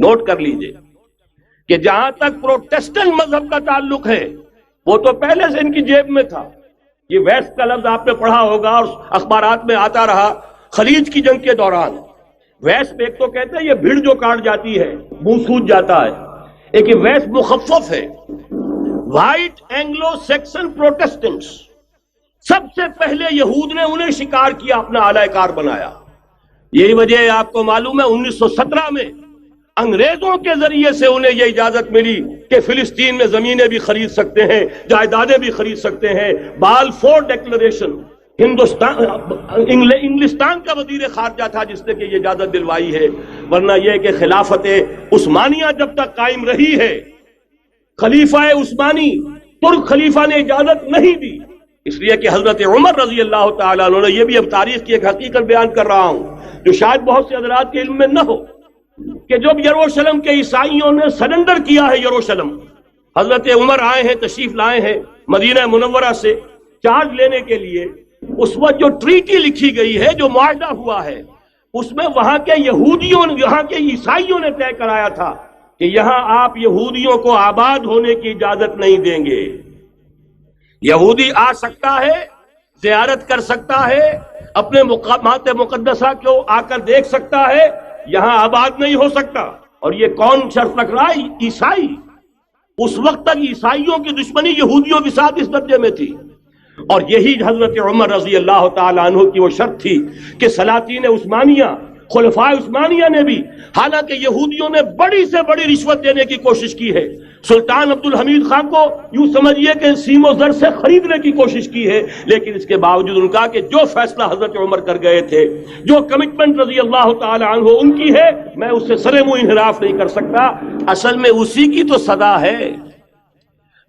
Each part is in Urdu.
نوٹ کر لیجئے کہ جہاں تک پروٹیسٹنٹ مذہب کا تعلق ہے وہ تو پہلے سے ان کی جیب میں تھا. یہ ویسٹ کا لفظ آپ نے پڑھا ہوگا اور اخبارات میں آتا رہا خلیج کی جنگ کے دوران. ویسٹ ایک تو کہتے ہیں یہ بھیڑ جو کاٹ جاتی ہے منہ سوج جاتا ہے، ایک یہ ویسٹ مخفف ہے. وائٹ اینگلو سیکسن پروٹیسٹنٹس، سب سے پہلے یہود نے انہیں شکار کیا، اپنا اعلی کار بنایا. یہی وجہ ہے آپ کو معلوم ہے 1917 میں انگریزوں کے ذریعے سے انہیں یہ اجازت ملی کہ فلسطین میں زمینیں بھی خرید سکتے ہیں، جائیدادیں بھی خرید سکتے ہیں. بالفور ڈیکلریشن انگلستان کا وزیر خارجہ تھا جس نے کہ یہ اجازت دلوائی ہے. ورنہ یہ کہ خلافت عثمانیہ جب تک قائم رہی ہے خلیفہ عثمانی ترک خلیفہ نے اجازت نہیں دی. اس لیے کہ حضرت عمر رضی اللہ تعالیٰ عنہ نے، یہ بھی اب تاریخ کی ایک حقیقت بیان کر رہا ہوں جو شاید بہت سے حضرات کے علم میں نہ ہو، کہ جب یروشلم کے عیسائیوں نے سرنڈر کیا ہے یروشلم، حضرت عمر آئے ہیں، تشریف لائے ہیں مدینہ منورہ سے چارج لینے کے لیے. اس وقت جو ٹریٹی لکھی گئی ہے، جو معاہدہ ہوا ہے، اس میں وہاں کے یہودیوں یہاں کے عیسائیوں نے طے کرایا تھا کہ یہاں آپ یہودیوں کو آباد ہونے کی اجازت نہیں دیں گے. یہودی آ سکتا ہے، زیارت کر سکتا ہے، اپنے مقامات مقدسہ کو آ کر دیکھ سکتا ہے، یہاں آباد نہیں ہو سکتا. اور یہ کون شرط رکھ رہا ہے؟ عیسائی. اس وقت تک عیسائیوں کی دشمنی یہودیوں کے ساتھ اس درجے میں تھی. اور یہی حضرت عمر رضی اللہ تعالیٰ عنہ کی وہ شرط تھی کہ سلاطین عثمانیہ، خلفائے عثمانیہ نے بھی، حالانکہ یہودیوں نے بڑی سے بڑی رشوت دینے کی کوشش کی ہے، سلطان عبدالحمید خان کو یوں سمجھیے کہ سیم و زر سے خریدنے کی کوشش کی ہے، لیکن اس کے باوجود ان کا کہ جو فیصلہ حضرت عمر کر گئے تھے، جو کمٹمنٹ رضی اللہ تعالی عنہ ان کی ہے، میں اس سے سرے منہ انحراف نہیں کر سکتا. اصل میں اسی کی تو صدا ہے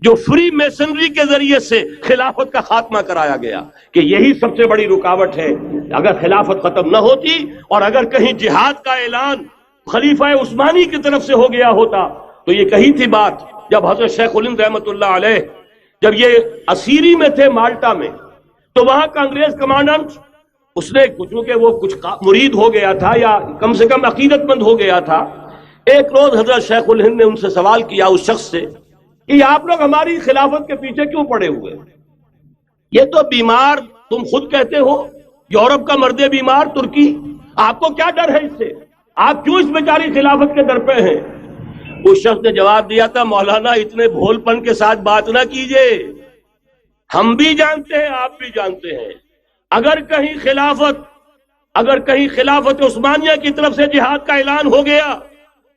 جو فری میسنری کے ذریعے سے خلافت کا خاتمہ کرایا گیا، کہ یہی سب سے بڑی رکاوٹ ہے. اگر خلافت ختم نہ ہوتی اور اگر کہیں جہاد کا اعلان خلیفہ عثمانی کی طرف سے ہو گیا ہوتا تو یہ کہی تھی بات. جب حضرت شیخ الہند رحمۃ اللہ علیہ جب یہ اسیری میں تھے مالٹا میں، تو وہاں کا انگریز کمانڈنٹ، اس نے چونکہ وہ کچھ مرید ہو گیا تھا یا کم سے کم عقیدت مند ہو گیا تھا، ایک روز حضرت شیخ الہند نے ان سے سوال کیا اس شخص سے کہ آپ لوگ ہماری خلافت کے پیچھے کیوں پڑے ہوئے؟ یہ تو بیمار تم خود کہتے ہو، یورپ کا مرد بیمار ترکی، آپ کو کیا ڈر ہے اس سے؟ آپ کیوں اس بیچاری خلافت کے در پہ ہیں؟ اس شخص نے جواب دیا تھا، مولانا اتنے بھول پن کے ساتھ بات نہ کیجئے، ہم بھی جانتے ہیں آپ بھی جانتے ہیں، اگر کہیں خلافت عثمانیہ کی طرف سے جہاد کا اعلان ہو گیا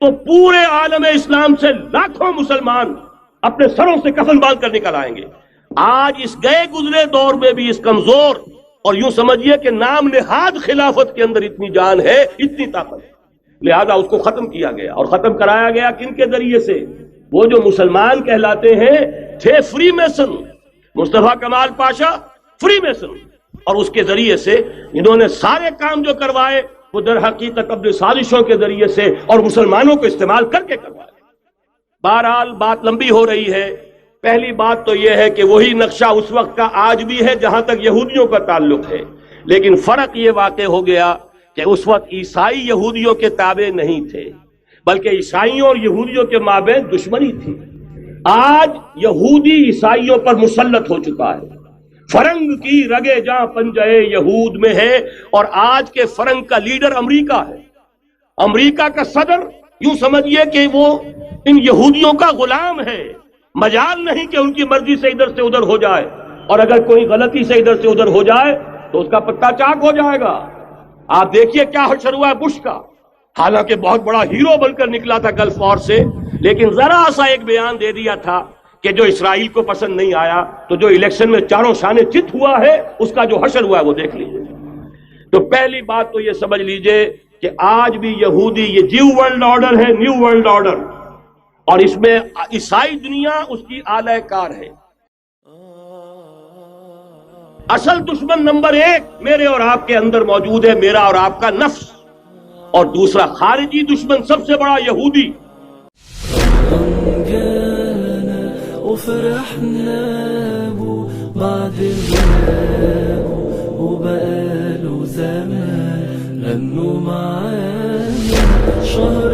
تو پورے عالم اسلام سے لاکھوں مسلمان اپنے سروں سے کفن باندھ کر نکل آئیں گے. آج اس گئے گزرے دور میں بھی اس کمزور اور یوں سمجھیے کہ نام نہاد خلافت کے اندر اتنی جان ہے، اتنی طاقت ہے، لہذا اس کو ختم کیا گیا. اور ختم کرایا گیا کن کے ذریعے سے؟ وہ جو مسلمان کہلاتے ہیں تھے فری میسن، مصطفیٰ کمال پاشا فری میسن، اور اس کے ذریعے سے انہوں نے سارے کام جو کروائے وہ در حقیقت اپنی سازشوں کے ذریعے سے اور مسلمانوں کو استعمال کر کے کروائے. بہرحال بات لمبی ہو رہی ہے. پہلی بات تو یہ ہے کہ وہی نقشہ اس وقت کا آج بھی ہے جہاں تک یہودیوں کا تعلق ہے، لیکن فرق یہ واقع ہو گیا کہ اس وقت عیسائی یہودیوں کے تابع نہیں تھے، بلکہ عیسائیوں اور یہودیوں کے مابین دشمنی تھی. آج یہودی عیسائیوں پر مسلط ہو چکا ہے. فرنگ کی رگے جاں پنجے یہود میں ہے، اور آج کے فرنگ کا لیڈر امریکہ ہے. امریکہ کا صدر یوں سمجھیے کہ وہ ان یہودیوں کا غلام ہے، مجال نہیں کہ ان کی مرضی سے ادھر سے ادھر ہو جائے، اور اگر کوئی غلطی سے ادھر سے ادھر ہو جائے تو اس کا پتہ چاک ہو جائے گا. آپ دیکھیے کیا حشر ہوا ہے بش کا، حالانکہ بہت بڑا ہیرو بن کر نکلا تھا گلف وار سے، لیکن ذرا سا ایک بیان دے دیا تھا کہ جو اسرائیل کو پسند نہیں آیا، تو جو الیکشن میں چاروں شانے چت ہوا ہے اس کا جو حشر ہوا ہے وہ دیکھ لیجیے. تو پہلی بات تو یہ سمجھ لیجیے کہ آج بھی یہودی یہ نیو ورلڈ آرڈر ہے، نیو ورلڈ آرڈر، اور اس میں عیسائی دنیا اس کی اعلی کار ہے. اصل دشمن نمبر 1 میرے اور آپ کے اندر موجود ہے، میرا اور آپ کا نفس، اور دوسرا خارجی دشمن سب سے بڑا یہودی. وفرحنا بعد وبقاله زمان لأنه معانا شهر